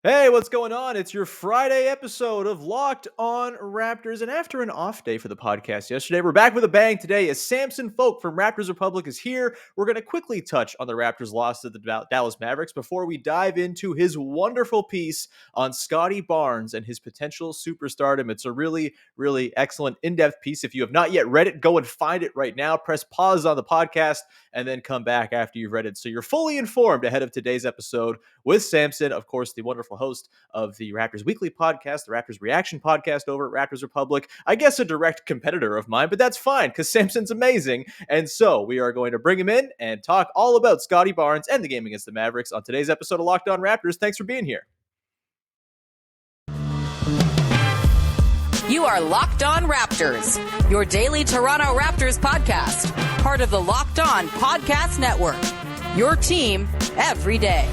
Hey, what's going on? It's your Friday episode of Locked On Raptors. And after an off day for the podcast yesterday, we're back with a bang today as Samson Folk from Raptors Republic is here. We're going to quickly touch on the Raptors' loss to the Dallas Mavericks before we dive into his wonderful piece on Scottie Barnes and his potential superstardom. It's a really, really excellent in-depth piece. If you have not yet read it, go and find it right now. Press pause on the podcast and then come back after you've read it so you're fully informed ahead of today's episode with Samson, of course, the wonderful host of the Raptors Weekly podcast, the Raptors Reaction podcast over at Raptors Republic. I guess a direct competitor of mine, but that's fine because Samson's amazing. And so we are going to bring him in and talk all about Scottie Barnes and the game against the Mavericks on today's episode of Locked On Raptors. Thanks for being here. You are Locked On Raptors, your daily Toronto Raptors podcast, part of the Locked On Podcast Network, your team every day.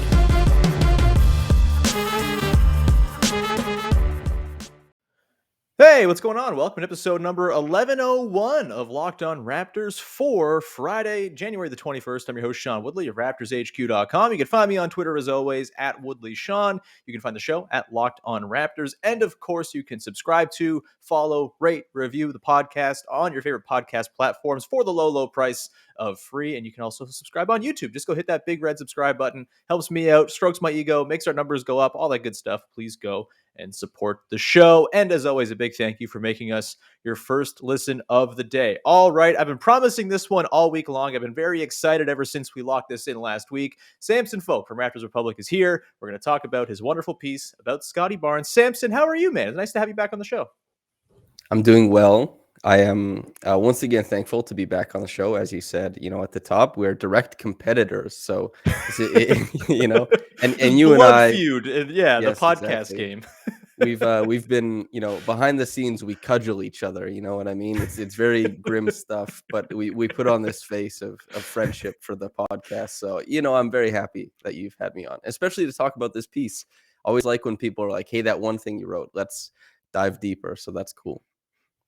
Hey, what's going on? Welcome to episode number 1101 of Locked On Raptors for Friday, January the 21st. I'm your host, Sean Woodley of RaptorsHQ.com. You can find me on Twitter, as always, at WoodleySean. You can find the show at Locked On Raptors. And, of course, you can subscribe to, follow, rate, review the podcast on your favorite podcast platforms for the low, low price of free. And you can also subscribe on YouTube. Just go hit that big red subscribe button. Helps me out, strokes my ego, makes our numbers go up, all that good stuff. Please go and support the show. And as always, a big thank you for making us your first listen of the day. All right, I've been promising this one all week long. I've been very excited ever since we locked this in last week. Samson Folk from Raptors Republic is here. We're going to talk about his wonderful piece about Scottie Barnes. Samson, how are you, man? It's nice to have you back on the show. I'm doing well. I am once again thankful to be back on the show. As you said, at the top, we're direct competitors. So, and you and I feud, yes, the podcast exactly. game. We've been, behind the scenes, we cudgel each other. You know what I mean? It's very grim stuff, but we put on this face of friendship for the podcast. So, I'm very happy that you've had me on, especially to talk about this piece. Always like when people are like, "Hey, that one thing you wrote, let's dive deeper." So that's cool.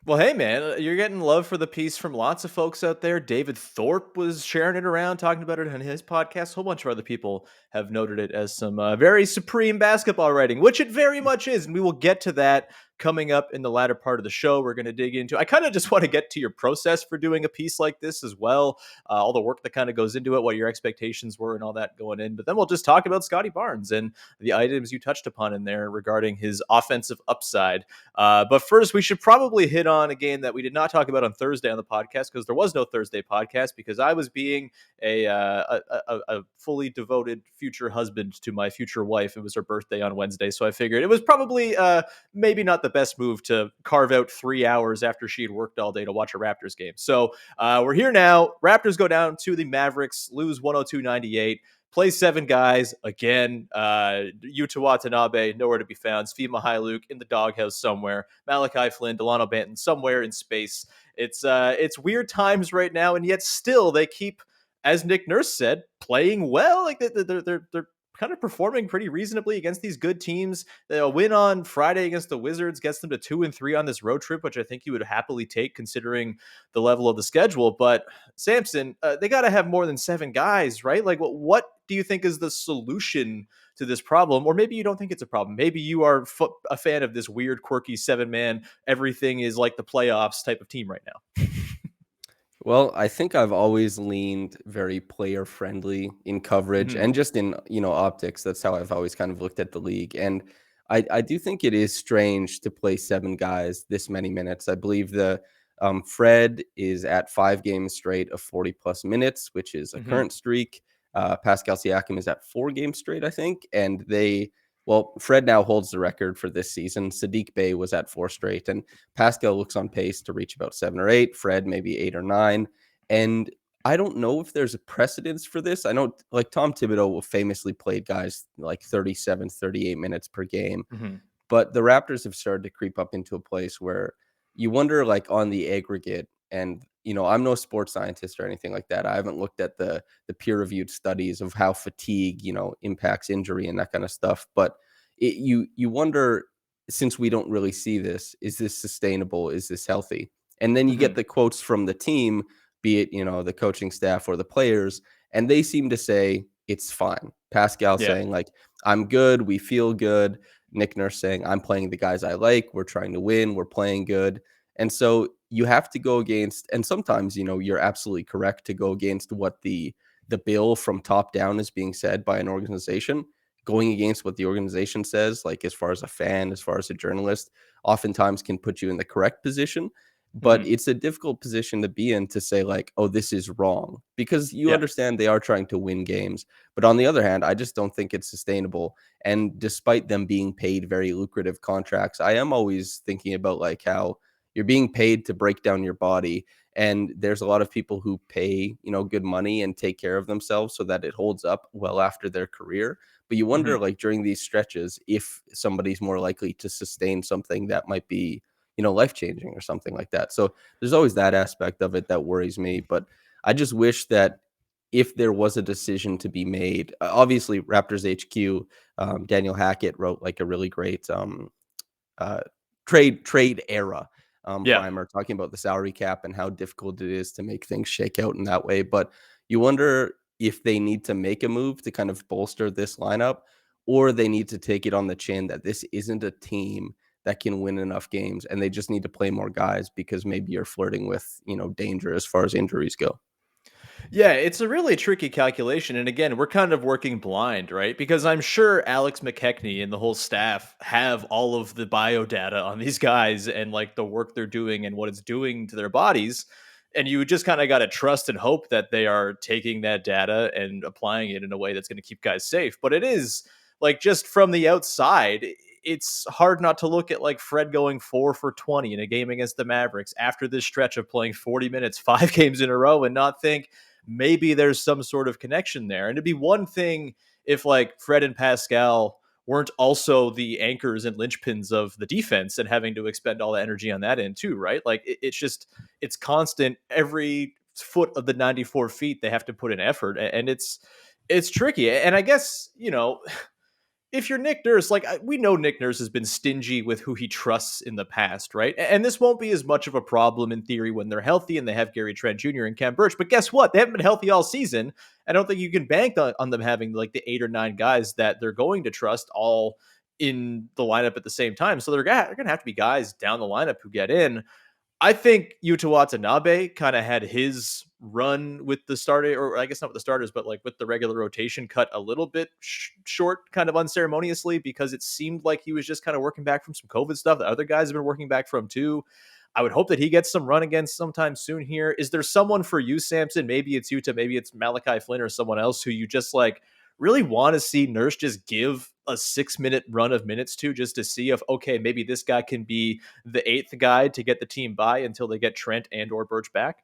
Well, hey, man, you're getting love for the piece from lots of folks out there. David Thorpe was sharing it around, talking about it on his podcast. A whole bunch of other people have noted it as some very supreme basketball writing, which it very much is. And we will get to that coming up in the latter part of the show. We're going to dig into, I kind of just want to get to your process for doing a piece like this as well. All the work that kind of goes into it, what your expectations were and all that going in. But then we'll just talk about Scottie Barnes and the items you touched upon in there regarding his offensive upside. But first, we should probably hit on a game that we did not talk about on Thursday on the podcast because there was no Thursday podcast because I was being a fully devoted future husband to my future wife. It was her birthday on Wednesday, so I figured it was probably maybe not the best move to carve out 3 hours after she had worked all day to watch a Raptors game. So we're here now. Raptors go down to the Mavericks, lose 102-98. Play 7 guys again. Yuta Watanabe, nowhere to be found. Svi Mykhailiuk in the doghouse somewhere. Malachi Flynn, Delano Banton, somewhere in space. It's weird times right now, and yet still they keep, as Nick Nurse said, playing well. Like they're kind of performing pretty reasonably against these good teams. A win on Friday against the Wizards gets them to 2-3 on this road trip, which I think you would happily take considering the level of the schedule. But Samson, they got to have more than 7 guys, right? Like, what do you think is the solution to this problem? Or maybe you don't think it's a problem. Maybe you are a fan of this weird, quirky 7-man, everything is like the playoffs type of team right now. Well, I think I've always leaned very player friendly in coverage and just in, optics. That's how I've always kind of looked at the league. And I do think it is strange to play 7 guys this many minutes. I believe the Fred is at 5 games straight of 40 plus minutes, which is a current streak. Pascal Siakam is at 4 games straight, I think. And Fred now holds the record for this season. Saddiq Bey was at 4 straight, and Pascal looks on pace to reach about 7 or 8. Fred maybe 8 or 9. And I don't know if there's a precedence for this. I know, like, Tom Thibodeau famously played guys like 37, 38 minutes per game. But the Raptors have started to creep up into a place where you wonder, like, on the aggregate, and I'm no sports scientist or anything like that. I haven't looked at the peer-reviewed studies of how fatigue, impacts injury and that kind of stuff. But you wonder, since we don't really see this, is this sustainable? Is this healthy? And then you get the quotes from the team, be it, the coaching staff or the players, and they seem to say it's fine. Pascal saying, like, I'm good. We feel good. Nick Nurse saying, I'm playing the guys I like. We're trying to win. We're playing good. And so you have to go against, and sometimes, you're absolutely correct to go against what the bill from top down is being said by an organization. Going against what the organization says, like as far as a fan, as far as a journalist, oftentimes can put you in the correct position. But Mhm. it's a difficult position to be in to say, like, oh, this is wrong, because you Yeah. understand they are trying to win games. But on the other hand, I just don't think it's sustainable. And despite them being paid very lucrative contracts, I am always thinking about like how you're being paid to break down your body. And there's a lot of people who pay, good money and take care of themselves so that it holds up well after their career. But you wonder, Mhm. like during these stretches, if somebody's more likely to sustain something that might be, life changing or something like that. So there's always that aspect of it that worries me. But I just wish that if there was a decision to be made, obviously Raptors HQ, Daniel Hackett wrote like a really great uh, trade era Yeah. primer talking about the salary cap and how difficult it is to make things shake out in that way. But you wonder if they need to make a move to kind of bolster this lineup, or they need to take it on the chin that this isn't a team that can win enough games and they just need to play more guys because maybe you're flirting with, danger as far as injuries go. Yeah, it's a really tricky calculation. And again, we're kind of working blind, right? Because I'm sure Alex McKechnie and the whole staff have all of the bio data on these guys and like the work they're doing and what it's doing to their bodies. And you just kind of got to trust and hope that they are taking that data and applying it in a way that's going to keep guys safe. But it is like just from the outside, it's hard not to look at like Fred going 4 for 20 in a game against the Mavericks after this stretch of playing 40 minutes, 5 games in a row, and not think, maybe there's some sort of connection there. And it'd be one thing if like Fred and Pascal weren't also the anchors and linchpins of the defense and having to expend all the energy on that end too, right? Like it's just it's constant. Every foot of the 94 feet they have to put in effort, and it's tricky. And I guess if you're Nick Nurse, like we know Nick Nurse has been stingy with who he trusts in the past, right? And this won't be as much of a problem in theory when they're healthy and they have Gary Trent Jr. and Cam Birch. But guess what? They haven't been healthy all season. I don't think you can bank on them having like the 8 or 9 guys that they're going to trust all in the lineup at the same time. So they're going to have to be guys down the lineup who get in. I think Yuta Watanabe kind of had his run with the starter, or I guess not with the starters, but like with the regular rotation cut a little bit short, kind of unceremoniously, because it seemed like he was just kind of working back from some COVID stuff that other guys have been working back from too. I would hope that he gets some run against sometime soon here. Is there someone for you, Samson? Maybe it's Yuta, maybe it's Malachi Flynn or someone else who you just like really want to see Nurse just give a 6 minute run of minutes to, just to see if, okay, maybe this guy can be the eighth guy to get the team by until they get Trent and or Birch back?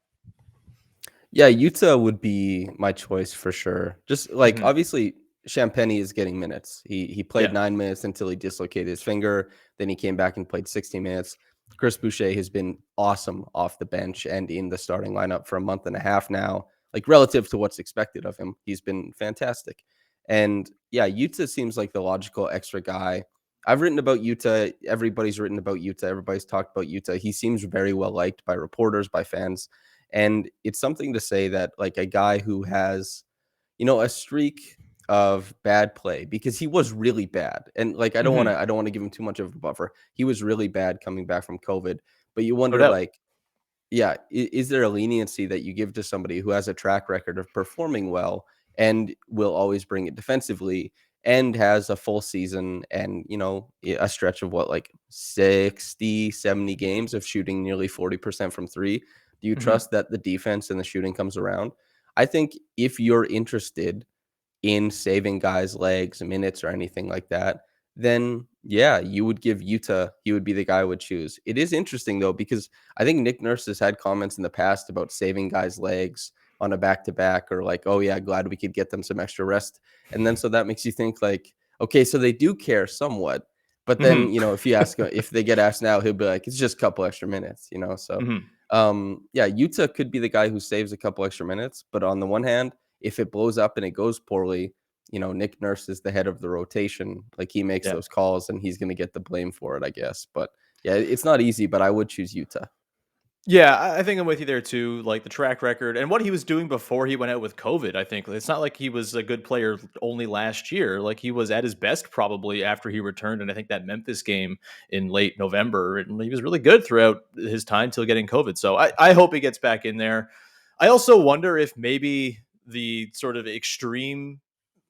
Yeah, Utah would be my choice for sure. Just like Hmm. obviously Champagne is getting minutes. He played Yeah. 9 minutes until he dislocated his finger. Then he came back and played 60 minutes. Chris Boucher has been awesome off the bench and in the starting lineup for a month and a half now. Like relative to what's expected of him, he's been fantastic. And yeah, Utah seems like the logical extra guy. I've written about Utah. Everybody's written about Utah. Everybody's talked about Utah. He seems very well liked by reporters, by fans. And it's something to say that like a guy who has, a streak of bad play, because he was really bad. And like Hmm. I don't want to give him too much of a buffer. He was really bad coming back from COVID. But you No wonder doubt. like, yeah, is there a leniency that you give to somebody who has a track record of performing well and will always bring it defensively and has a full season and, a stretch of what, like 60, 70 games of shooting nearly 40% from three? Do you Hmm. trust that the defense and the shooting comes around? I think if you're interested in saving guys' legs, minutes, or anything like that, then yeah, you would give Utah, he would be the guy I would choose. It is interesting though, because I think Nick Nurse has had comments in the past about saving guys' legs on a back to back, or like, oh yeah, glad we could get them some extra rest. And then so that makes you think like, okay, so they do care somewhat. But Hmm. then, if you ask if they get asked now, he'll be like, it's just a couple extra minutes. So Hmm. yeah, Utah could be the guy who saves a couple extra minutes. But on the one hand, if it blows up and it goes poorly, Nick Nurse is the head of the rotation. Like he makes Yeah. those calls and he's going to get the blame for it, I guess. But yeah, it's not easy, but I would choose Utah. Yeah, I think I'm with you there too. Like the track record and what he was doing before he went out with COVID. I think it's not like he was a good player only last year. Like he was at his best probably after he returned. And I think that Memphis game in late November, and he was really good throughout his time till getting COVID. So I hope he gets back in there. I also wonder if maybe the sort of extreme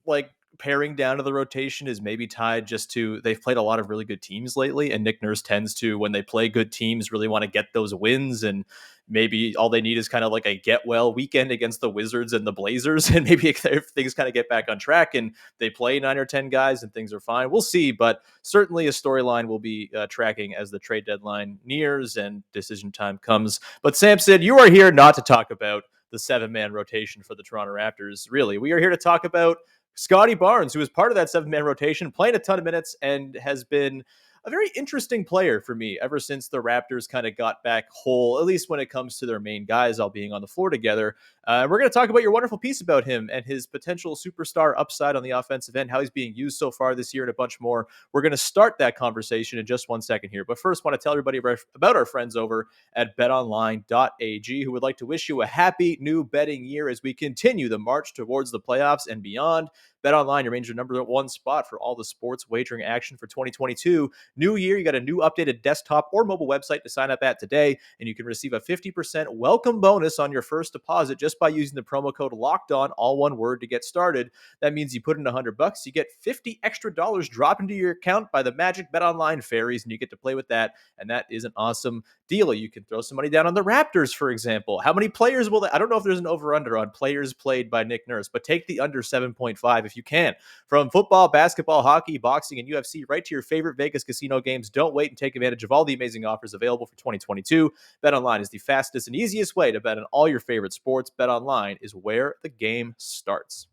like paring down of the rotation is maybe tied just to they've played a lot of really good teams lately, and Nick Nurse tends to, when they play good teams, really want to get those wins, and maybe all they need is kind of like a get well weekend against the Wizards and the Blazers, and maybe if things kind of get back on track and they play 9 or 10 guys and things are fine, we'll see. But certainly a storyline will be tracking as the trade deadline nears and decision time comes. But Samson, you are here not to talk about the 7-man rotation for the Toronto Raptors. Really, we are here to talk about Scottie Barnes, who is part of that 7-man rotation, playing a ton of minutes and has been a very interesting player for me ever since the Raptors kind of got back whole, at least when it comes to their main guys all being on the floor together. We're going to talk about your wonderful piece about him and his potential superstar upside on the offensive end, how he's being used so far this year, and a bunch more. We're going to start that conversation in just 1 second here. But first, I want to tell everybody about our friends over at betonline.ag, who would like to wish you a happy new betting year as we continue the march towards the playoffs and beyond. BetOnline remains your number one spot for all the sports wagering action for 2022. New year, you got a new updated desktop or mobile website to sign up at today, and you can receive a 50% welcome bonus on your first deposit just by using the promo code LOCKEDON, all one word, to get started. That means you put in $100, you get $50 extra dropped into your account by the magic BetOnline fairies, and you get to play with that, and that is an awesome deal. You can throw some money down on the Raptors, for example. How many players will they? I don't know if there's an over-under on players played by Nick Nurse, but take the under 7.5 if you can. From football, basketball, hockey, boxing, and UFC, right to your favorite Vegas casino games. Don't wait and take advantage of all the amazing offers available for 2022. BetOnline is the fastest and easiest way to bet on all your favorite sports. BetOnline is where the game starts.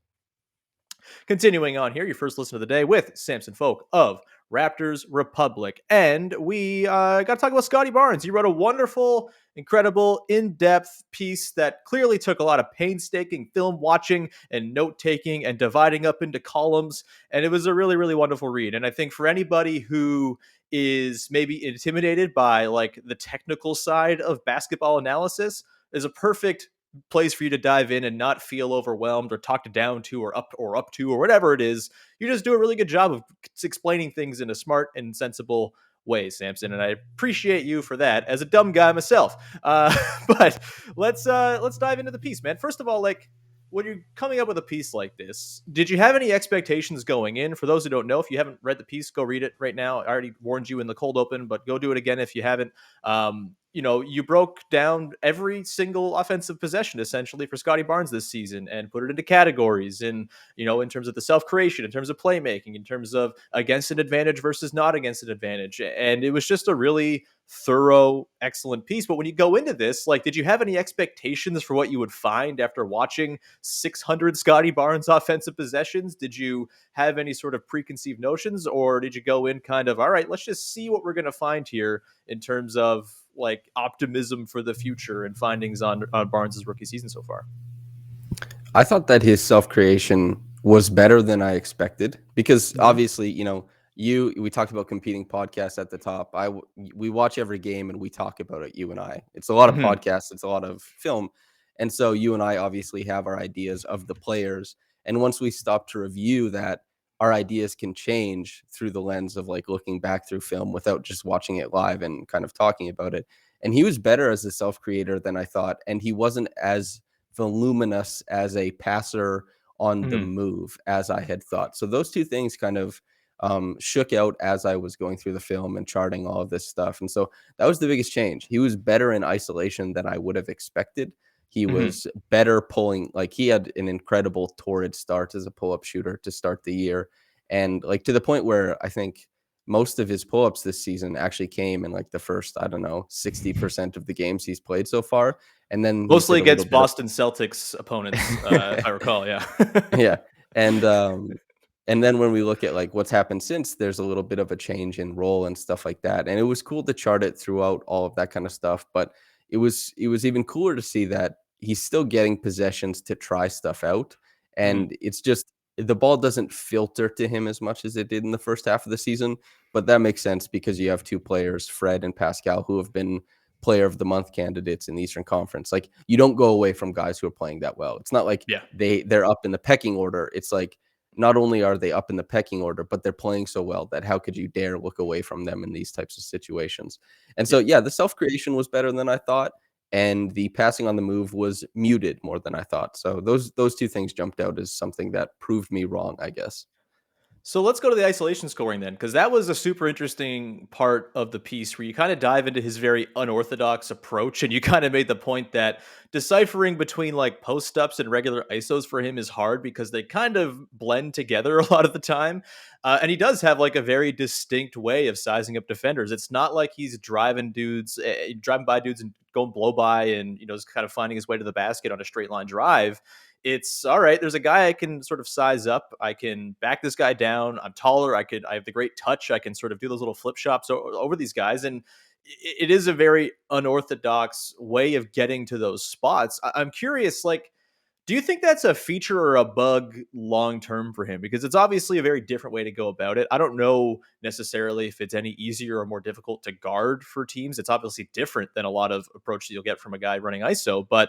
Continuing on here, your first listen of the day with Samson Folk of Raptors Republic. And we got to talk about Scottie Barnes. He wrote a wonderful, incredible, in-depth piece that clearly took a lot of painstaking film watching and note-taking and dividing up into columns. And it was a really, really wonderful read. And I think for anybody who is maybe intimidated by like the technical side of basketball analysis, is a perfect place for you to dive in and not feel overwhelmed or talked down to or up to or whatever it is. You just do a really good job of explaining things in a smart and sensible way, Samson, and I appreciate you for that as a dumb guy myself. But let's dive into the piece, man. First of all, like, when you're coming up with a piece like this, did you have any expectations going in? For those who don't know, if you haven't read the piece, go read it right now. I already warned you in the cold open, but go do it again if you haven't. You broke down every single offensive possession essentially for Scottie Barnes this season and put it into categories in terms of the self-creation, in terms of playmaking, in terms of against an advantage versus not against an advantage. And it was just a really thorough, excellent piece. But when you go into this, like, did you have any expectations for what you would find after watching 600 Scottie Barnes offensive possessions? Did you have any sort of preconceived notions, or did you go in kind of, all right, let's just see what we're going to find here in terms of like optimism for the future and findings on Barnes' rookie season so far? I thought that his self-creation was better than I expected because obviously, we talked about competing podcasts at the top. We watch every game and we talk about it, you and I. It's a lot of podcasts, it's a lot of film. And so you and I obviously have our ideas of the players. And once we stop to review that, our ideas can change through the lens of like looking back through film without just watching it live and kind of talking about it. And he was better as a self-creator than I thought. And he wasn't as voluminous as a passer on the move as I had thought. So those two things kind of shook out as I was going through the film and charting all of this stuff. And so that was the biggest change. He was better in isolation than I would have expected. He was better pulling, like he had an incredible torrid start as a pull-up shooter to start the year. And like to the point where I think most of his pull-ups this season actually came in like the first, 60% of the games he's played so far. And then mostly against Boston Celtics opponents, if I recall. Yeah. Yeah. And then when we look at like what's happened since, there's a little bit of a change in role and stuff like that. And it was cool to chart it throughout all of that kind of stuff. But it was even cooler to see that he's still getting possessions to try stuff out. And it's just the ball doesn't filter to him as much as it did in the first half of the season. But that makes sense because you have two players, Fred and Pascal, who have been player of the month candidates in the Eastern Conference. Like, you don't go away from guys who are playing that well. It's not like Yeah. they're up in the pecking order. It's like, not only are they up in the pecking order, but they're playing so well that how could you dare look away from them in these types of situations? And so, yeah, the self-creation was better than I thought, and the passing on the move was muted more than I thought. So those two things jumped out as something that proved me wrong, I guess. So let's go to the isolation scoring then, because that was a super interesting part of the piece where you kind of dive into his very unorthodox approach. And you kind of made the point that deciphering between like post ups and regular ISOs for him is hard because they kind of blend together a lot of the time. And he does have like a very distinct way of sizing up defenders. It's not like he's driving by dudes and going blow by and, just kind of finding his way to the basket on a straight line drive. It's all right. There's a guy I can sort of size up. I can back this guy down. I'm taller. I have the great touch. I can sort of do those little flip shops over these guys. And it is a very unorthodox way of getting to those spots. I'm curious, like, do you think that's a feature or a bug long term for him? Because it's obviously a very different way to go about it. I don't know necessarily if it's any easier or more difficult to guard for teams. It's obviously different than a lot of approach that you'll get from a guy running ISO. But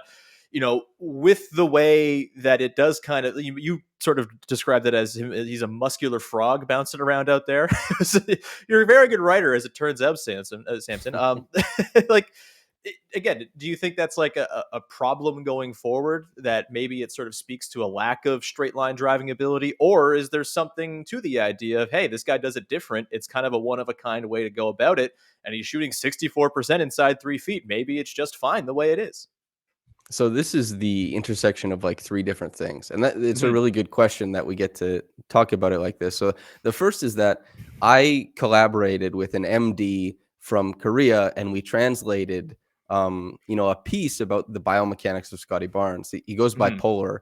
with the way that it does kind of, you sort of described it as he's a muscular frog bouncing around out there. You're a very good writer, as it turns out, Samson. Like, again, do you think that's like a problem going forward, that maybe it sort of speaks to a lack of straight line driving ability? Or is there something to the idea of, hey, this guy does it different. It's kind of a one of a kind way to go about it. And he's shooting 64% inside 3 feet. Maybe it's just fine the way it is. So this is the intersection of like three different things. And that it's a Mhm. really good question that we get to talk about it like this. So the first is that I collaborated with an MD from Korea, and we translated a piece about the biomechanics of Scottie Barnes. He goes Mhm. bipolar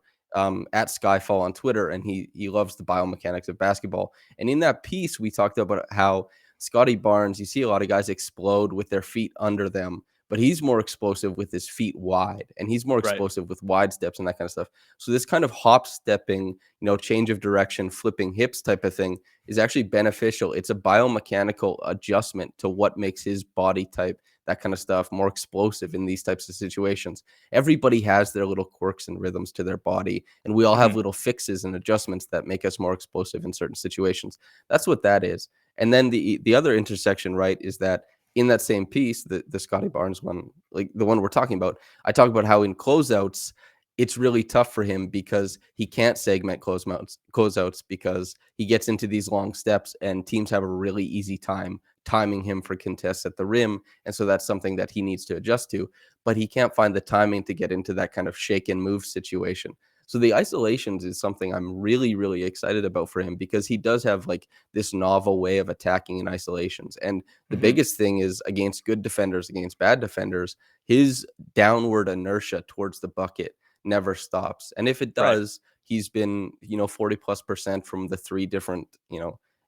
at Skyfall on Twitter, and he loves the biomechanics of basketball. And in that piece, we talked about how Scottie Barnes, you see a lot of guys explode with their feet under them, but he's more explosive with his feet wide, and he's more Right. explosive with wide steps and that kind of stuff. So this kind of hop stepping, change of direction, flipping hips type of thing is actually beneficial. It's a biomechanical adjustment to what makes his body type, that kind of stuff, more explosive in these types of situations. Everybody has their little quirks and rhythms to their body, and we all have Mhm. little fixes and adjustments that make us more explosive in certain situations. That's what that is. And then the other intersection, right, is that in that same piece, the Scottie Barnes one, like the one we're talking about, I talk about how in closeouts, it's really tough for him because he can't segment closeouts because he gets into these long steps and teams have a really easy time timing him for contests at the rim. And so that's something that he needs to adjust to, but he can't find the timing to get into that kind of shake and move situation. So the isolations is something I'm really, really excited about for him because he does have like this novel way of attacking in isolations. And the Mhm. biggest thing is against good defenders, against bad defenders, his downward inertia towards the bucket never stops. And if it Right. does, he's been, 40+% from the three different,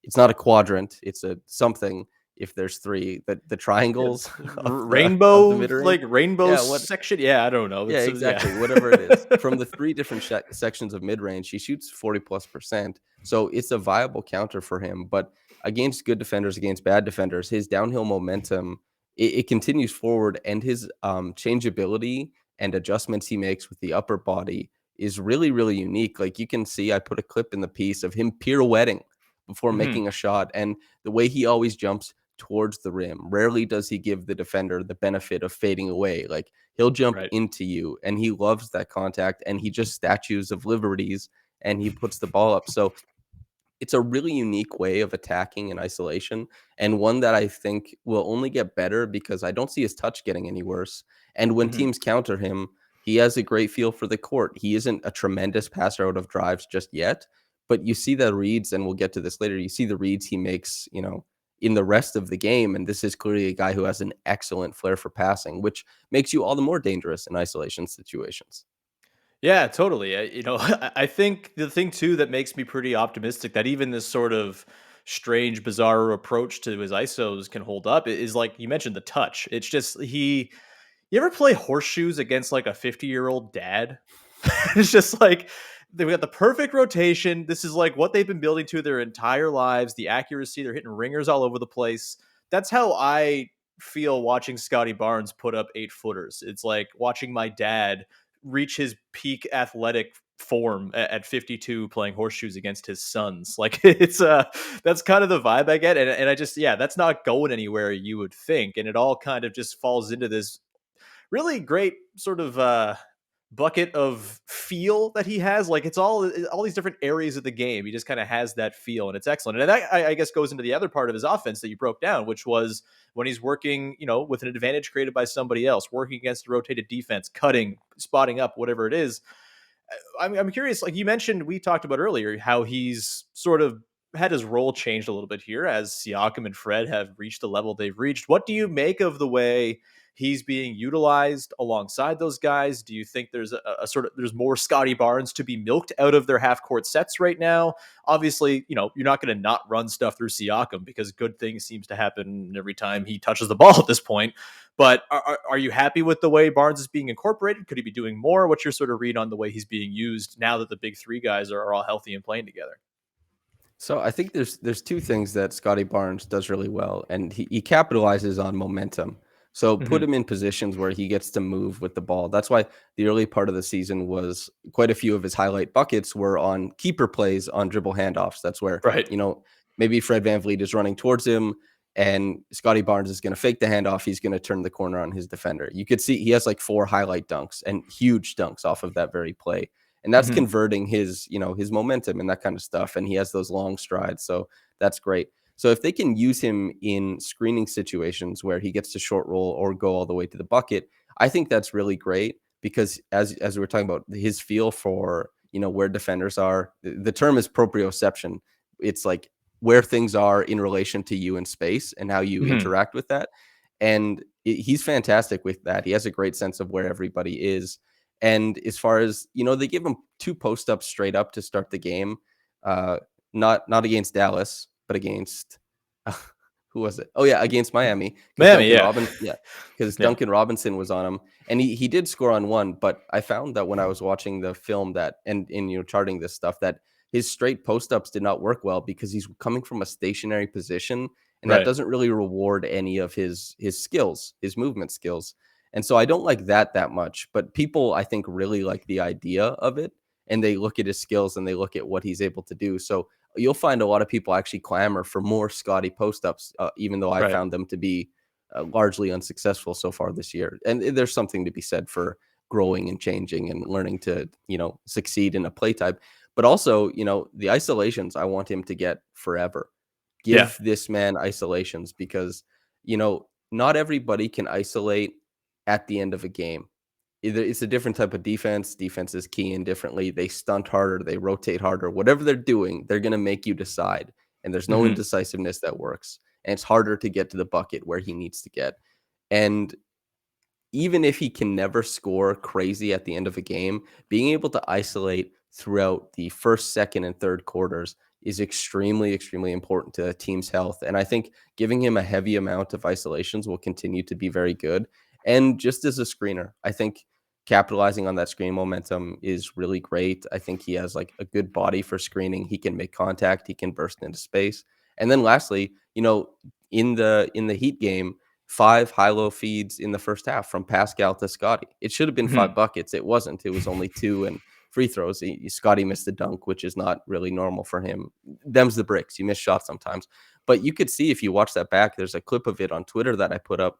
it's not a quadrant, it's a something if there's three, the Yeah, triangles of the rainbow, mid-range. like rainbow Yeah, what section. Yeah, I don't know. yeah, It's yeah. exactly. Whatever it is. From the three different sections of mid range, he shoots 40+%. So it's a viable counter for him. But against good defenders, against bad defenders, his downhill momentum, it continues forward, and his changeability and adjustments he makes with the upper body is really, really unique. Like, you can see, I put a clip in the piece of him pirouetting before Mhm. making a shot, and the way he always jumps towards the rim. Rarely does he give the defender the benefit of fading away. Like, he'll jump Right. into you, and he loves that contact, and he just statues of liberties, and he puts the ball up. So it's a really unique way of attacking in isolation, and one that I think will only get better because I don't see his touch getting any worse. And when Mhm. teams counter him, he has a great feel for the court. He isn't a tremendous passer out of drives just yet, but you see the reads, and we'll get to this later. You see the reads he makes, in the rest of the game. And this is clearly a guy who has an excellent flair for passing, which makes you all the more dangerous in isolation situations. Yeah, totally. I think the thing too that makes me pretty optimistic that even this sort of strange, bizarre approach to his ISOs can hold up is like you mentioned the touch. It's just he. You ever play horseshoes against like a 50-year-old dad? It's just like they've got the perfect rotation. This is like what they've been building to their entire lives. The accuracy, they're hitting ringers all over the place. That's how I feel watching Scottie Barnes put up 8-footers. It's like watching my dad reach his peak athletic form at 52 playing horseshoes against his sons. Like it's that's kind of the vibe I get. And I just, yeah, that's not going anywhere you would think. And it all kind of just falls into this really great sort of bucket of feel that he has. Like it's all these different areas of the game. He just kind of has that feel, and it's excellent. And that I guess goes into the other part of his offense that you broke down, which was when he's working, with an advantage created by somebody else, working against a rotated defense, cutting, spotting up, whatever it is. I'm curious, like you mentioned, we talked about earlier, how he's sort of had his role changed a little bit here as Siakam and Fred have reached the level they've reached. What do you make of the way he's being utilized alongside those guys? Do you think there's a sort of there's more Scottie Barnes to be milked out of their half court sets right now? Obviously, you're not going to not run stuff through Siakam because good things seems to happen every time he touches the ball at this point. But are you happy with the way Barnes is being incorporated? Could he be doing more? What's your sort of read on the way he's being used now that the big three guys are all healthy and playing together? So I think there's two things that Scottie Barnes does really well, and he capitalizes on momentum. So put Mm-hmm. him in positions where he gets to move with the ball. That's why the early part of the season was quite a few of his highlight buckets were on keeper plays on dribble handoffs. That's where, Right. Maybe Fred VanVleet is running towards him and Scottie Barnes is going to fake the handoff. He's going to turn the corner on his defender. You could see he has like 4 highlight dunks and huge dunks off of that very play. And that's Mm-hmm. converting his momentum and that kind of stuff. And he has those long strides. So that's great. So if they can use him in screening situations where he gets to short roll or go all the way to the bucket, I think that's really great because as we were talking about his feel for, where defenders are, the term is proprioception. It's like where things are in relation to you in space and how you Mm-hmm. interact with that. And he's fantastic with that. He has a great sense of where everybody is. And as far as, they give him 2 post-ups straight up to start the game. Not against Dallas, but against who was it? Oh yeah, against Miami. Miami, yeah. Because Yeah. Duncan Robinson was on him, and he did score on one. But I found that when I was watching the film that and charting this stuff that his straight post ups did not work well because he's coming from a stationary position, and that Right. doesn't really reward any of his skills, his movement skills. And so I don't like that much. But people, I think, really like the idea of it, and they look at his skills and they look at what he's able to do. So you'll find a lot of people actually clamor for more Scottie post-ups, even though I Right. found them to be largely unsuccessful so far this year. And there's something to be said for growing and changing and learning to, succeed in a play type. But also, the isolations I want him to get forever. Yeah. Give this man isolations because, not everybody can isolate at the end of a game. It's a different type of defense. Defenses key in differently. They stunt harder. They rotate harder. Whatever they're doing, they're going to make you decide. And there's no Mm-hmm. indecisiveness that works. And it's harder to get to the bucket where he needs to get. And even if he can never score crazy at the end of a game, being able to isolate throughout the first, second, and third quarters is extremely, extremely important to a team's health. And I think giving him a heavy amount of isolations will continue to be very good. And just as a screener, I think capitalizing on that screen momentum is really great. I think he has like a good body for screening. He can make contact. He can burst into space. And then lastly, in the Heat game, 5 high-low feeds in the first half from Pascal to Scottie. It should have been 5 Mm-hmm. buckets. It wasn't. It was only 2 and free throws. Scottie missed the dunk, which is not really normal for him. Them's the bricks. You miss shots sometimes. But you could see if you watch that back, there's a clip of it on Twitter that I put up.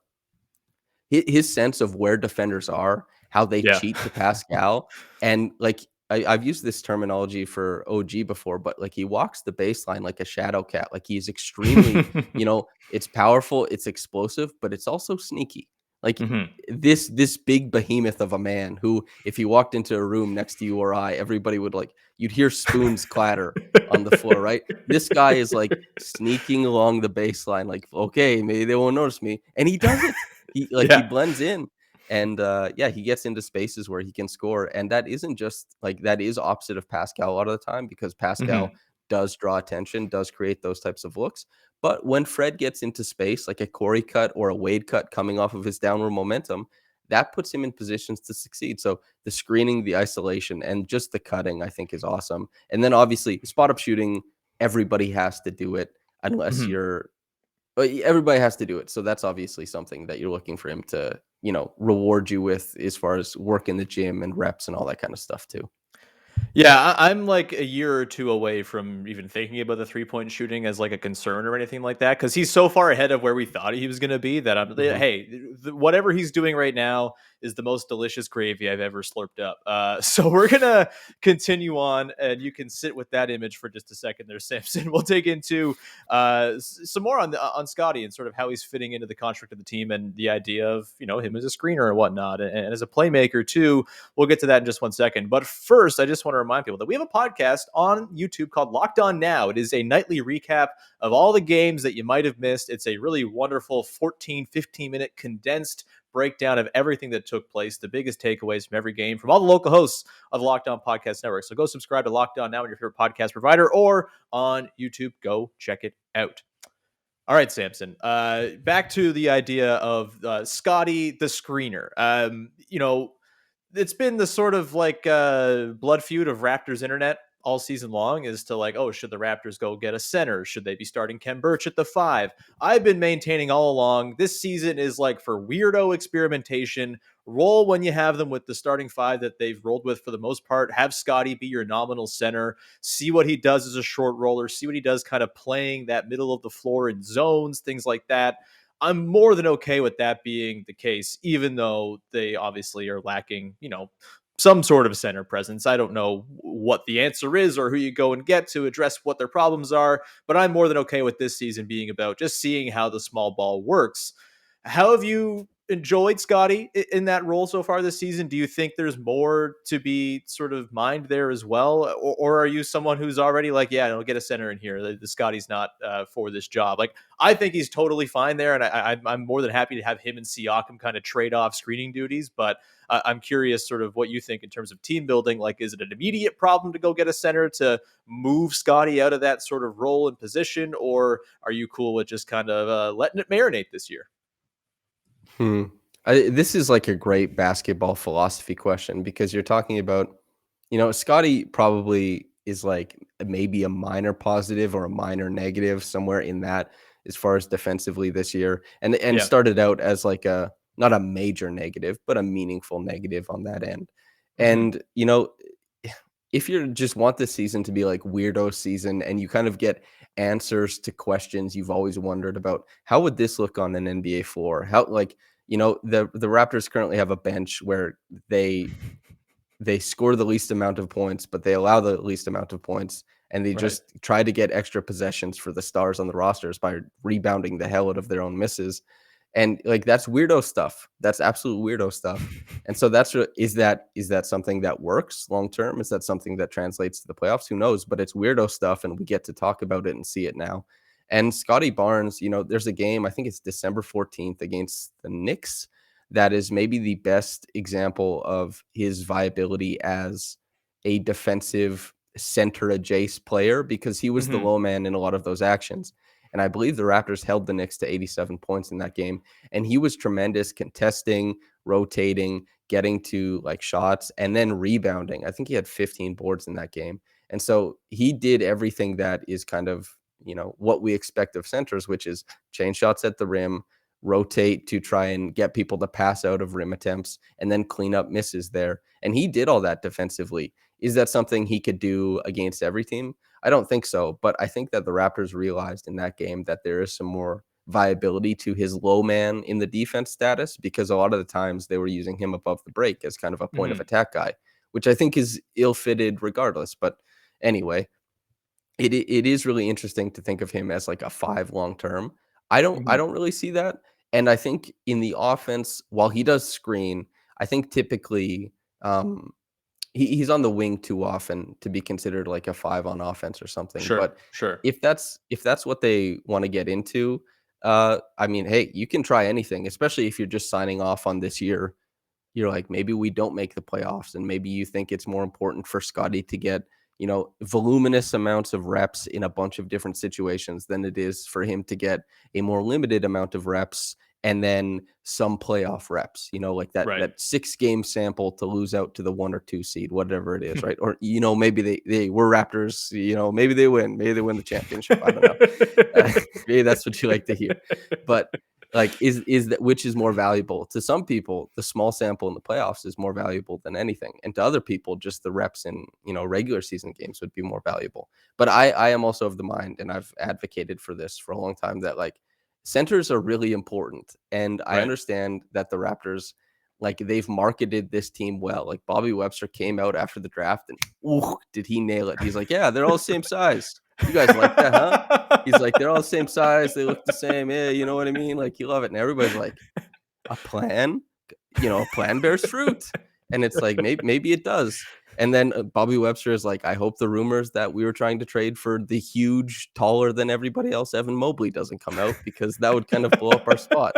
His sense of where defenders are, how they Yeah. cheat to Pascal, and like I've used this terminology for OG before, but like he walks the baseline like a shadow cat. Like he's extremely, it's powerful, it's explosive, but it's also sneaky. Like Mm-hmm. this big behemoth of a man who, if he walked into a room next to you or I, everybody would you'd hear spoons clatter on the floor, right? This guy is like sneaking along the baseline, like, okay, maybe they won't notice me. And he does it. He Yeah. blends in and he gets into spaces where he can score. And that isn't just that is opposite of Pascal a lot of the time because Mm-hmm. Pascal does draw attention, does create those types of looks. But when Fred gets into space, like a Corey cut or a Wade cut coming off of his downward momentum, that puts him in positions to succeed. So the screening, the isolation, and just the cutting, I think, is awesome. And then obviously spot up shooting, everybody has to do it unless Mm-hmm. you're But everybody has to do it. So that's obviously something that you're looking for him to, reward you with as far as work in the gym and reps and all that kind of stuff too. Yeah, I'm like a year or two away from even thinking about the 3-point shooting as like a concern or anything like that because he's so far ahead of where we thought he was going to be that Mhm. hey, whatever he's doing right now is the most delicious gravy I've ever slurped up. So we're gonna continue on, and you can sit with that image for just a second there, Samson. We'll dig into some more on Scottie and sort of how he's fitting into the construct of the team and the idea of him as a screener and whatnot, and as a playmaker too. We'll get to that in just one second. But first, I just want to remind people that we have a podcast on YouTube called Locked On Now. It is a nightly recap of all the games that you might have missed. It's a really wonderful 14, 15-minute condensed breakdown of everything that took place, the biggest takeaways from every game from all the local hosts of the Locked On Podcast Network. So go subscribe to Locked On Now on your favorite podcast provider or on YouTube. Go check it out. All right, Samson. Back to the idea of Scottie the screener. It's been the sort of like blood feud of Raptors internet all season long as to like, oh, should the Raptors go get a center? Should they be starting Ken Birch at the 5? I've been maintaining all along this season is like for weirdo experimentation. Roll when you have them with the starting 5 that they've rolled with for the most part. Have Scottie be your nominal center. See what he does as a short roller. See what he does kind of playing that middle of the floor in zones, things like that. I'm more than okay with that being the case, even though they obviously are lacking, some sort of center presence. I don't know what the answer is or who you go and get to address what their problems are, but I'm more than okay with this season being about just seeing how the small ball works. How have you enjoyed Scottie in that role so far this season? Do you think there's more to be sort of mined there as well? Or are you someone who's already like, yeah, I'll get a center in here. The Scottie's not for this job. Like, I think he's totally fine there. And I'm more than happy to have him and Siakam kind of trade off screening duties. But I'm curious sort of what you think in terms of team building. Like, is it an immediate problem to go get a center to move Scottie out of that sort of role and position? Or are you cool with just kind of letting it marinate this year? Hmm. This is like a great basketball philosophy question because you're talking about, Scottie probably is like maybe a minor positive or a minor negative somewhere in that as far as defensively this year, and Yeah. started out as like a not a major negative, but a meaningful negative on that end. Hmm. And if you just want this season to be like weirdo season and you kind of get answers to questions you've always wondered about, how would this look on an NBA floor? How like the Raptors currently have a bench where they score the least amount of points, but they allow the least amount of points, and they Right. just try to get extra possessions for the stars on the rosters by rebounding the hell out of their own misses. And like that's weirdo stuff. That's absolute weirdo stuff. And so is that something that works long term? Is that something that translates to the playoffs? Who knows? But it's weirdo stuff, and we get to talk about it and see it now. And Scottie Barnes, there's a game, I think it's December 14th against the Knicks that is maybe the best example of his viability as a defensive center adjacent player because he was the Hmm. low man in a lot of those actions. And I believe the Raptors held the Knicks to 87 points in that game. And he was tremendous contesting, rotating, getting to like shots, and then rebounding. I think he had 15 boards in that game. And so he did everything that is kind of, what we expect of centers, which is chain shots at the rim, rotate to try and get people to pass out of rim attempts, and then clean up misses there. And he did all that defensively. Is that something he could do against every team? I don't think so, but I think that the Raptors realized in that game that there is some more viability to his low man in the defense status because a lot of the times they were using him above the break as kind of a point of Hmm. attack guy, which I think is ill-fitted regardless. But anyway, it is really interesting to think of him as like a 5 long term. I Hmm. don't really see that, and I think in the offense, while he does screen, I think typically, um, he's on the wing too often to be considered like a 5 on offense or something, Sure. but Sure. if that's what they wanna get into, I mean, hey, you can try anything, especially if you're just signing off on this year. You're like, maybe we don't make the playoffs, and maybe you think it's more important for Scottie to get, voluminous amounts of reps in a bunch of different situations than it is for him to get a more limited amount of reps and then some playoff reps, like that Right. that 6-game sample to lose out to the 1 or 2 seed, whatever it is, right? Or maybe they were Raptors, maybe they win the championship. I don't know. Maybe that's what you like to hear. But like, is that which is more valuable to some people? The small sample in the playoffs is more valuable than anything, and to other people, just the reps in regular season games would be more valuable. But I am also of the mind, and I've advocated for this for a long time, that like centers are really important, and I Right. understand that the Raptors, like, they've marketed this team well. Like, Bobby Webster came out after the draft, and ooh, did he nail it? He's like, yeah, they're all the same size. You guys like that, huh? He's like, they're all the same size. They look the same. Yeah, you know what I mean? Like, you love it. And everybody's like, a plan? A plan bears fruit. And it's like, maybe it does. And then Bobby Webster is like, I hope the rumors that we were trying to trade for the huge, taller than everybody else Evan Mobley doesn't come out, because that would kind of blow up our spot.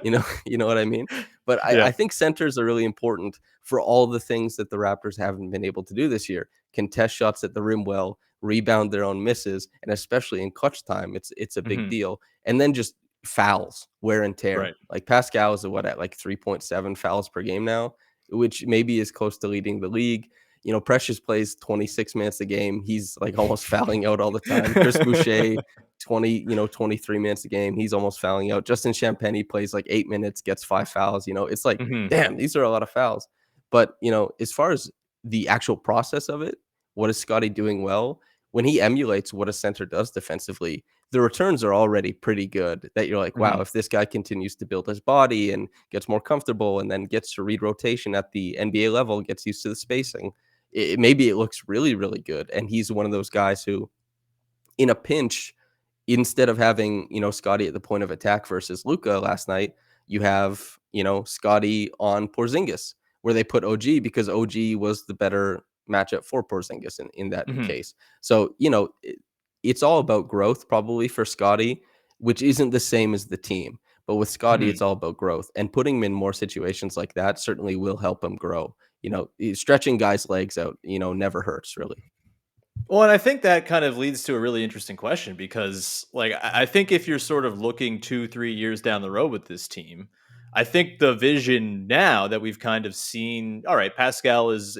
You know what I mean? But Yeah. I think centers are really important for all the things that the Raptors haven't been able to do this year. Contest shots at the rim well, rebound their own misses, and especially in clutch time, it's a big Mhm. deal. And then just fouls, wear and tear. Right. Like, Pascal is at like 3.7 fouls per game now, which maybe is close to leading the league. Precious plays 26 minutes a game. He's like almost fouling out all the time. Chris Boucher, 23 minutes a game. He's almost fouling out. Justin Champagny plays like 8 minutes, gets 5 fouls. It's like, Mhm. damn, these are a lot of fouls. But, as far as the actual process of it, what is Scottie doing well? When he emulates what a center does defensively, the returns are already pretty good, that you're like, wow, Mhm. if this guy continues to build his body and gets more comfortable and then gets to read rotation at the NBA level, gets used to the spacing, maybe it looks really, really good. And he's one of those guys who, in a pinch, instead of having, Scottie at the point of attack versus Luka last night, you have, Scottie on Porzingis, where they put OG because OG was the better matchup for Porzingis in that Mhm. case. So, it's all about growth probably for Scottie, which isn't the same as the team. But with Scottie, Mhm. it's all about growth, and putting him in more situations like that certainly will help him grow. Stretching guys' legs out, never hurts really. Well, and I think that kind of leads to a really interesting question because, like, I think if you're sort of looking 2, 3 years down the road with this team, I think the vision now that we've kind of seen, all right, Pascal is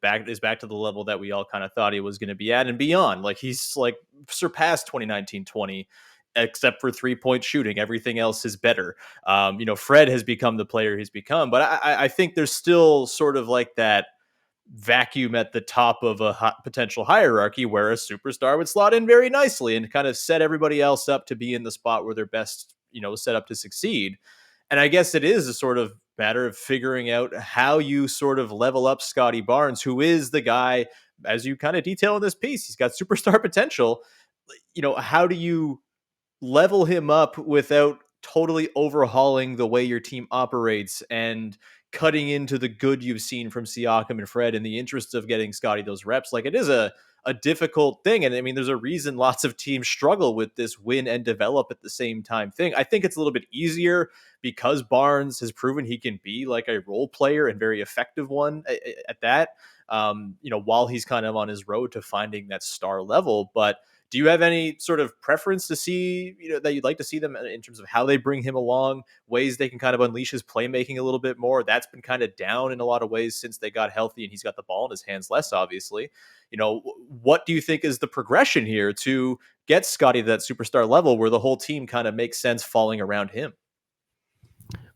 back to the level that we all kind of thought he was going to be at and beyond. Like, he's like surpassed 2019-20, except for 3-point shooting. Everything else is better. Fred has become the player he's become, but I think there's still sort of like that vacuum at the top of a potential hierarchy where a superstar would slot in very nicely and kind of set everybody else up to be in the spot where they're best, set up to succeed. And I guess it is a sort of matter of figuring out how you sort of level up Scottie Barnes, who is the guy, as you kind of detail in this piece, he's got superstar potential. How do you level him up without totally overhauling the way your team operates and cutting into the good you've seen from Siakam and Fred in the interest of getting Scottie those reps? Like, it is a difficult thing. And I mean, there's a reason lots of teams struggle with this win and develop at the same time thing. I think it's a little bit easier because Barnes has proven he can be like a role player and very effective one at that. While he's kind of on his road to finding that star level. But do you have any sort of preference to see, that you'd like to see them in terms of how they bring him along, ways they can kind of unleash his playmaking a little bit more? That's been kind of down in a lot of ways since they got healthy and he's got the ball in his hands less, obviously. What do you think is the progression here to get Scottie to that superstar level where the whole team kind of makes sense falling around him?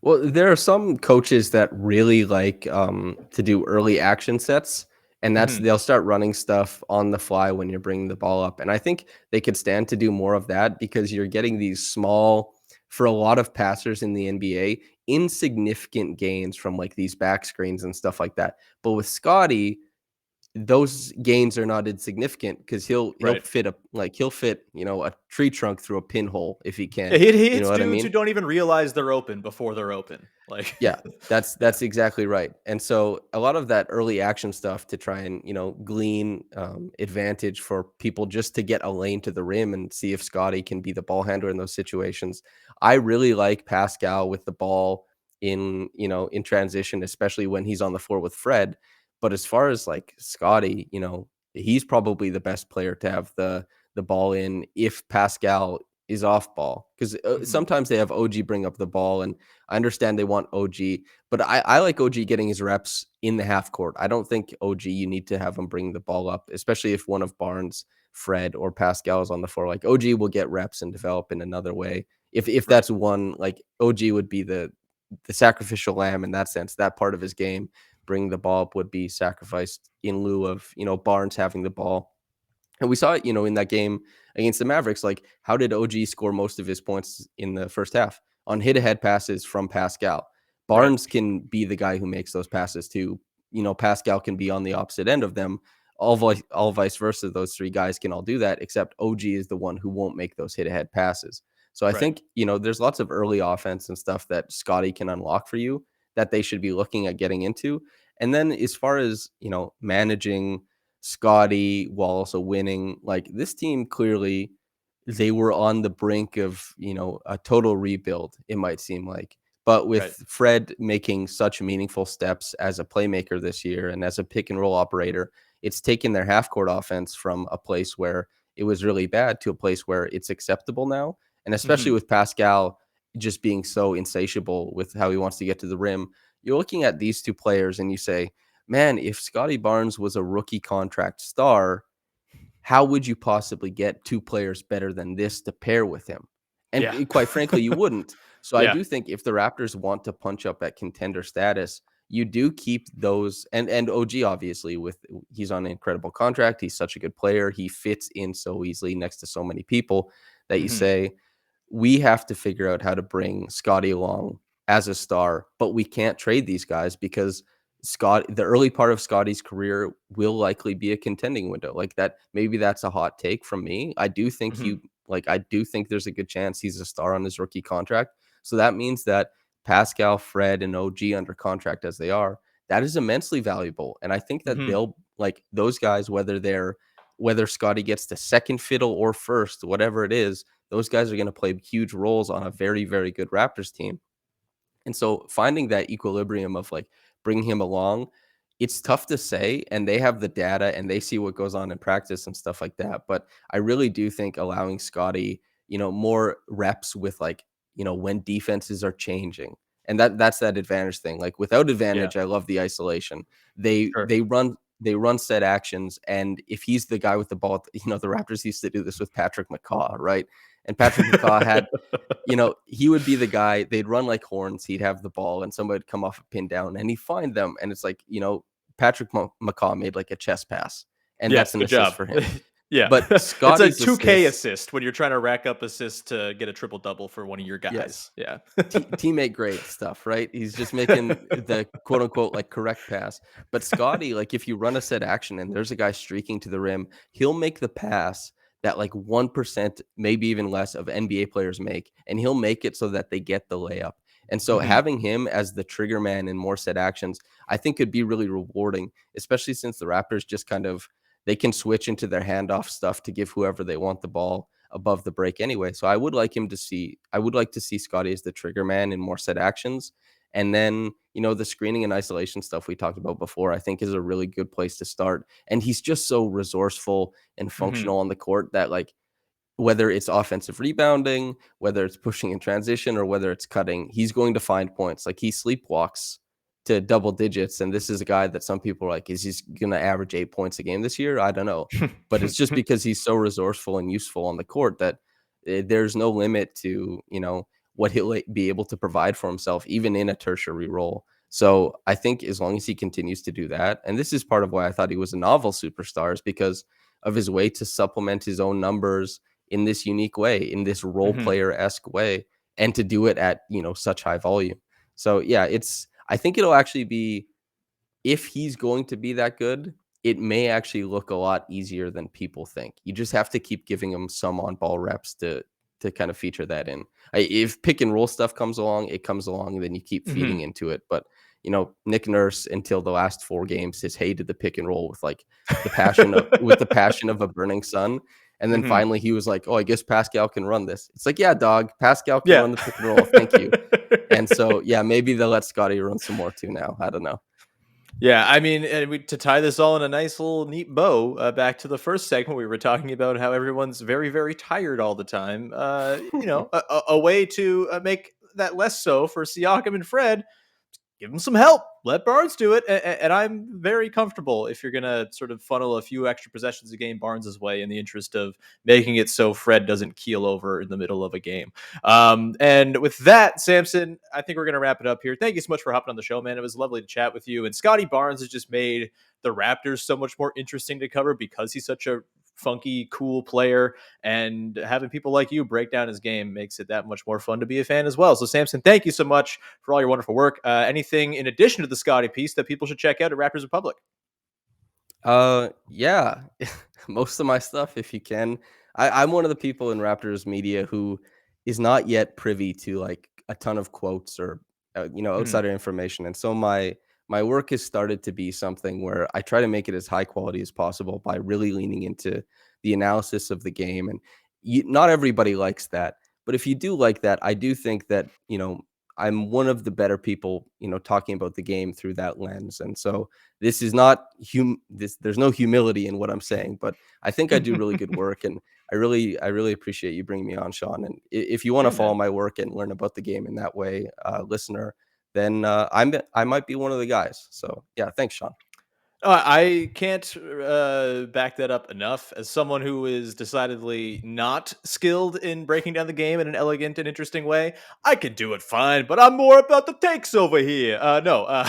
Well, there are some coaches that really like to do early action sets, and Hmm. they'll start running stuff on the fly when you're bringing the ball up. And I think they could stand to do more of that, because you're getting these small, for a lot of passers in the NBA, insignificant gains from like these back screens and stuff like that. But with Scotty, those gains are not insignificant, because Right. he'll fit a tree trunk through a pinhole if he Yeah, can. he You know hits what I dudes who mean? don't even realize they're open before they're open. Like, Yeah, that's exactly right. And so a lot of that early action stuff to try and, glean advantage for people just to get a lane to the rim and see if Scotty can be the ball handler in those situations. I really like Pascal with the ball in transition, especially when he's on the floor with Fred. But as far as like Scotty, he's probably the best player to have the ball in if Pascal is off ball, because sometimes they have OG bring up the ball, and I understand they want OG, but I like OG getting his reps in the half court. I don't think OG, you need to have him bring the ball up, especially if one of Barnes, Fred, or Pascal is on the floor. Like, OG will get reps and develop in another way. If that's one, like, OG would be the sacrificial lamb in that sense. That part of his game, bringing the ball up, would be sacrificed in lieu of, Barnes having the ball. And we saw it, in that game against the Mavericks. Like, how did OG score most of his points in the first half? On hit-ahead passes from Pascal. Barnes can be the guy who makes those passes too. Pascal can be on the opposite end of them. All vice versa. Those three guys can all do that, except OG is the one who won't make those hit-ahead passes. So I think, there's lots of early offense and stuff that Scottie can unlock for you that they should be looking at getting into. And then as far as, managing Scottie while also winning, like, this team, clearly they were on the brink of, a total rebuild, it might seem like. But with Fred making such meaningful steps as a playmaker this year and as a pick and roll operator, it's taken their half court offense from a place where it was really bad to a place where it's acceptable now. And especially with Pascal just being so insatiable with how he wants to get to the rim, you're looking at these two players and you say, man, if Scottie Barnes was a rookie contract star, how would you possibly get two players better than this to pair with him? And quite frankly, you wouldn't. So I do think if the Raptors want to punch up at contender status, you do keep those, and OG, obviously, he's on an incredible contract. He's such a good player. He fits in so easily next to so many people that you say, we have to figure out how to bring Scottie along as a star, but we can't trade these guys because the early part of Scottie's career will likely be a contending window. Like, that, maybe that's a hot take from me. I do think I do think there's a good chance he's a star on his rookie contract. So that means that Pascal, Fred, and OG under contract as they are, that is immensely valuable. And I think that they'll, like, those guys, whether Scottie gets to second fiddle or first, whatever it is, those guys are going to play huge roles on a very, very good Raptors team. And so finding that equilibrium of, like, bringing him along, it's tough to say, and they have the data and they see what goes on in practice and stuff like that. But I really do think allowing Scottie, more reps with, like, when defenses are changing, and that's that advantage thing. Like, without advantage, I love the isolation. They run set actions, and if he's the guy with the ball, the Raptors used to do this with Patrick McCaw, right? And Patrick McCaw had, he would be the guy, they'd run like horns, he'd have the ball, and somebody would come off a pin down, and he'd find them, and it's like, Patrick McCaw made like a chest pass, and that's an assist for him. But Scottie's it's a 2K assist when you're trying to rack up assists to get a triple double for one of your guys. Teammate grade stuff, right? He's just making the quote unquote, like, correct pass. But Scottie, like, if you run a set action and there's a guy streaking to the rim, he'll make the pass that, like, 1%, maybe even less, of NBA players make, and he'll make it so that they get the layup. And so having him as the trigger man in more set actions, I think, could be really rewarding, especially since the Raptors just kind of, they can switch into their handoff stuff to give whoever they want the ball above the break anyway. So I would like to see Scottie as the trigger man in more set actions. And then, the screening and isolation stuff we talked about before, I think, is a really good place to start. And he's just so resourceful and functional on the court that, like, whether it's offensive rebounding, whether it's pushing in transition, or whether it's cutting, he's going to find points. Like, he sleepwalks to double digits, and this is a guy that some people are like, is he going to average 8 points a game this year? I don't know. But it's just because he's so resourceful and useful on the court that there's no limit to, what he'll be able to provide for himself, even in a tertiary role. So I think as long as he continues to do that, and this is part of why I thought he was a novel superstar, is because of his way to supplement his own numbers in this unique way, in this role player-esque way, and to do it at, such high volume. So yeah, I think it'll actually be, if he's going to be that good, it may actually look a lot easier than people think. You just have to keep giving him some on-ball reps to kind of feature that in. If pick and roll stuff comes along, it comes along, and then you keep feeding into it. But, Nick Nurse, until the last 4 games, has hated the pick and roll with, like, the passion of a burning sun. And then finally he was like, oh, I guess Pascal can run this. It's like, yeah, dog, Pascal can run the pick and roll. Thank you. And so, yeah, maybe they'll let Scottie run some more too now. I don't know. Yeah, I mean, to tie this all in a nice little neat bow, back to the first segment, we were talking about how everyone's very, very tired all the time. A way to make that less so for Siakam and Fred, give him some help. Let Barnes do it. And I'm very comfortable if you're going to sort of funnel a few extra possessions a game Barnes's way in the interest of making it so Fred doesn't keel over in the middle of a game. And with that, Samson, I think we're going to wrap it up here. Thank you so much for hopping on the show, man. It was lovely to chat with you. And Scottie Barnes has just made the Raptors so much more interesting to cover because he's such a funky, cool player, and having people like you break down his game makes it that much more fun to be a fan as well. So, Samson, thank you so much for all your wonderful work. Anything in addition to the Scotty piece that people should check out at Raptors Republic? Yeah, most of my stuff, if you can. I'm one of the people in Raptors media who is not yet privy to like a ton of quotes or Mhm. outsider information, and so my work has started to be something where I try to make it as high quality as possible by really leaning into the analysis of the game. And not everybody likes that, but if you do like that, I do think that I'm one of the better people talking about the game through that lens. And so this is not there's no humility in what I'm saying, but I think I do really good work, and I really appreciate you bringing me on, Sean. And if you want to Yeah, follow man. my work and learn about the game in that way, listener, then I might be one of the guys. So yeah, thanks, Sean. I can't back that up enough. As someone who is decidedly not skilled in breaking down the game in an elegant and interesting way, I can do it fine. But I'm more about the takes over here. No,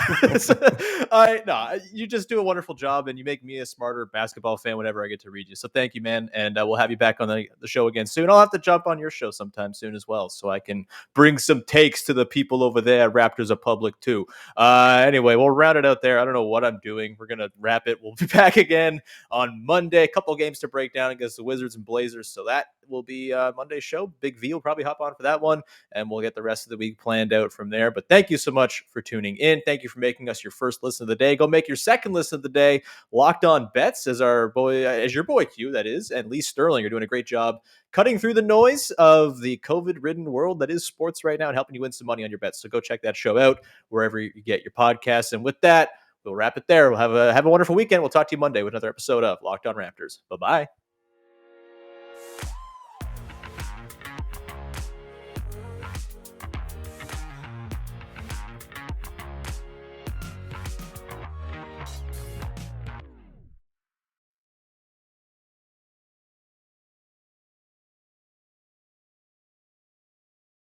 you just do a wonderful job, and you make me a smarter basketball fan whenever I get to read you. So thank you, man, and we'll have you back on the show again soon. I'll have to jump on your show sometime soon as well, so I can bring some takes to the people over there at Raptors Republic too. Anyway, we'll round it out there. I don't know what I'm doing. We're gonna wrap it. We'll be back again on Monday. A couple games to break down against the Wizards and Blazers, so that will be Monday's show. Big V will probably hop on for that one, and we'll get the rest of the week planned out from there. But thank you so much for tuning in. Thank you for making us your first listen of the day. Go make your second listen of the day. Locked On Bets as your boy Q, that is, and Lee Sterling are doing a great job cutting through the noise of the COVID-ridden world that is sports right now and helping you win some money on your bets. So go check that show out wherever you get your podcasts. And with that, we'll wrap it there. We'll have a wonderful weekend. We'll talk to you Monday with another episode of Locked On Raptors. Bye bye.